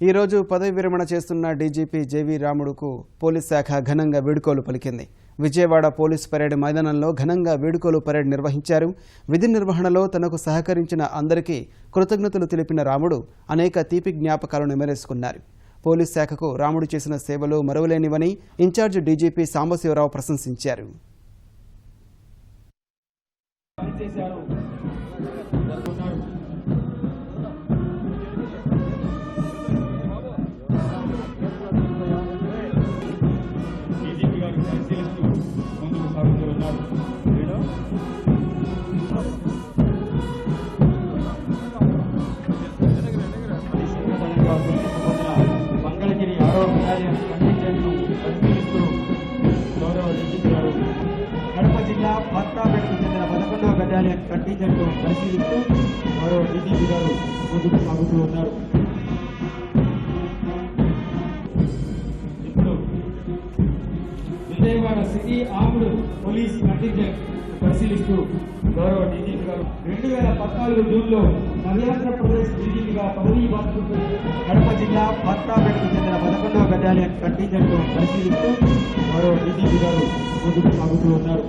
ఈ రోజు పదవి విరమణ చేస్తున్న డీజీపీ జేవీ రాముడుకు పోలీస్ శాఖ ఘనంగా వేడుకలు పలికింది. విజయవాడ పోలీస్ పరేడ్ మైదానంలో ఘనంగా వేడుకలు పరేడ్ నిర్వహించారు. విధి నిర్వహణలో తనకు సహకరించిన అందరికీ కృతజ్ఞతలు తెలిపిన రాముడు అనేక తీపి జ్ఞాపకాలను నెమరేసుకున్నారు. పోలీస్ శాఖకు రాముడు చేసిన సేవలు మరువలేనివని ఇన్ఛార్జ్ డీజీపీ సాంబశివరావు ప్రశంసించారు. మంగళగిరి 6వ బెటాలియన్ కంటింజెంట్ను పరిశీలిస్తూ గౌరవ డీజీపీ గారు కడప జిల్లా పత్తాపేటకు చెందిన 11వ బెటాలియన్ కంటింజెంట్ను పరిశీలిస్తూ గౌరవ డీజీపీ గారు ముందుకు సాగుతూ ఉన్నారు. ఇప్పుడు Vijayawada city armed police contingent పరిశీలిస్తూ గౌరవ డీజీపీ గారు 2014 జూన్లో నవ్యాంధ్రప్రదేశ్ డీజీపీగా పదవీ బాధ్యతలు కడప జిల్లా పత్తాపేటకు చెందిన 11వ బెటాలియన్ కంటింజెంట్ను పరిశీలిస్తూ గౌరవ డీజీపీ గారు ముందుకు సాగుతూ ఉన్నారు.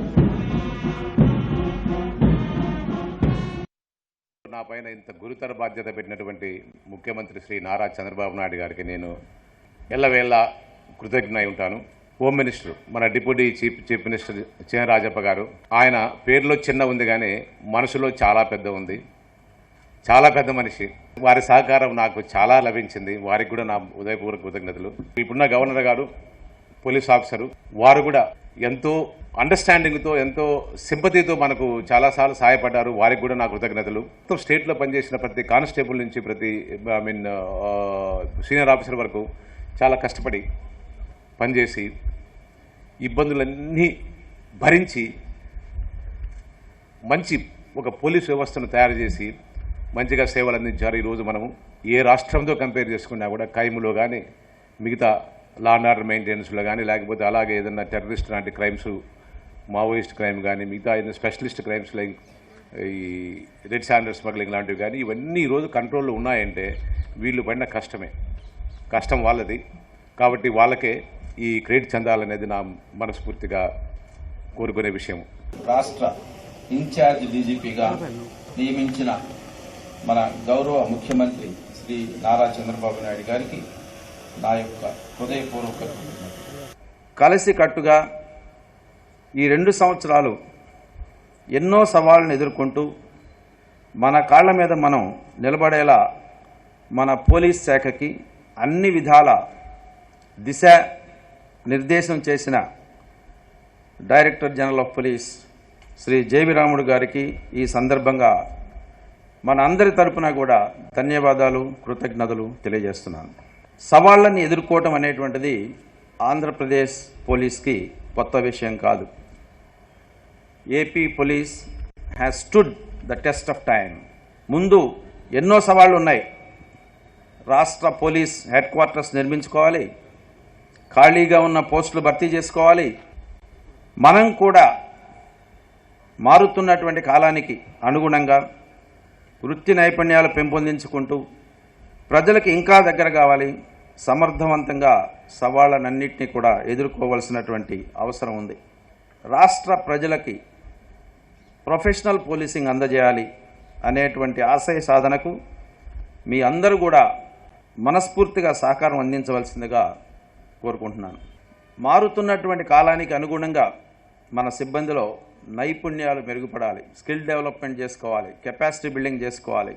నా పైన ఇంత గురుతర బాధ్యత పెట్టినటువంటి ముఖ్యమంత్రి శ్రీ నారా చంద్రబాబు నాయుడు గారికి నేను ఎల్లవేళ కృతజ్ఞుడై ఉంటాను. హోమ్ మినిస్టర్ మన డిప్యూటీ చీఫ్ మినిస్టర్ చేన రాజప్ప గారు, ఆయన పేరులో చిన్న ఉంది కానీ మనసులో చాలా పెద్ద ఉంది. చాలా పెద్ద మనిషి. వారి సహకారం నాకు చాలా లభించింది. వారికి కూడా నా ఉదయపూర్వక కృతజ్ఞతలు. ఇప్పుడున్న గవర్నర్ గారు, పోలీస్ ఆఫీసరు, వారు కూడా ఎంతో అండర్స్టాండింగ్తో ఎంతో సింపతితో మనకు చాలాసార్లు సహాయపడ్డారు. వారికి కూడా నా కృతజ్ఞతలు. స్టేట్లో పనిచేసిన ప్రతి కానిస్టేబుల్ నుంచి ప్రతి సీనియర్ ఆఫీసర్ వరకు చాలా కష్టపడి పనిచేసి ఇబ్బందులన్నీ భరించి మంచి ఒక పోలీస్ వ్యవస్థను తయారు చేసి మంచిగా సేవలు అందించారు. ఈరోజు మనము ఏ రాష్ట్రంతో కంపేర్ చేసుకున్నా కూడా క్రైమ్లో కానీ, మిగతా లా అండ్ ఆర్డర్ మెయింటెనెన్స్లో కానీ, లేకపోతే అలాగే ఏదన్నా టెర్రరిస్ట్ లాంటి క్రైమ్స్, మావోయిస్ట్ క్రైమ్ కానీ, మిగతా ఏదైనా స్పెషలిస్ట్ క్రైమ్స్ లైక్ ఈ రెడ్ శాండర్ స్మగ్లింగ్ లాంటివి కానీ ఇవన్నీ ఈరోజు కంట్రోల్లో ఉన్నాయంటే వీళ్ళు పడిన కష్టం వాళ్ళది. కాబట్టి వాళ్ళకే ఈ క్రెడిట్ చెందాలనేది నా మనస్ఫూర్తిగా కోరుకునే విషయం. రాష్ట్ర ఇన్ఛార్జ్ డీజీపీగా నియమించిన మన గౌరవ ముఖ్యమంత్రి శ్రీ నారా చంద్రబాబు నాయుడు గారికి నా యొక్క హృదయపూర్వక కలిసికట్టుగా ఈ 2 సంవత్సరాలు ఎన్నో సవాళ్లను ఎదుర్కొంటూ మన కాళ్ల మీద మనం నిలబడేలా మన పోలీస్ శాఖకి అన్ని విధాల దిశ నిర్దేశం చేసిన director general of police Shri JV Ramudu గారికి ఈ సందర్భంగా మన అందరి తరపున కూడా ధన్యవాదాలు, కృతజ్ఞతలు తెలియజేస్తున్నాను. సవాళ్లను ఎదుర్కోవటం అనేటువంటిది ఆంధ్రప్రదేశ్ పోలీస్కి కొత్త విషయం కాదు. AP police has stood the test of time. ముందు ఎన్నో సవాళ్లు ఉన్నాయి. రాష్ట్ర పోలీస్ హెడ్ క్వార్టర్స్ నిర్మించుకోవాలి, ఖాళీగా ఉన్న పోస్టులు భర్తీ చేసుకోవాలి. మనం కూడా మారుతున్నటువంటి కాలానికి అనుగుణంగా వృత్తి నైపుణ్యాలు పెంపొందించుకుంటూ ప్రజలకు ఇంకా దగ్గర కావాలి. సమర్థవంతంగా సవాళ్లన్నింటినీ కూడా ఎదుర్కోవలసినటువంటి అవసరం ఉంది. రాష్ట్ర ప్రజలకి ప్రొఫెషనల్ పోలీసింగ్ అందజేయాలి అనేటువంటి ఆశయ సాధనకు మీ అందరూ కూడా మనస్ఫూర్తిగా సహకారం అందించవలసిందిగా కోరుకుంటున్నాను. మారుతున్నటువంటి కాలానికి అనుగుణంగా మన సిబ్బందిలో నైపుణ్యాలు మెరుగుపడాలి, స్కిల్ డెవలప్మెంట్ చేసుకోవాలి, కెపాసిటీ బిల్డింగ్ చేసుకోవాలి.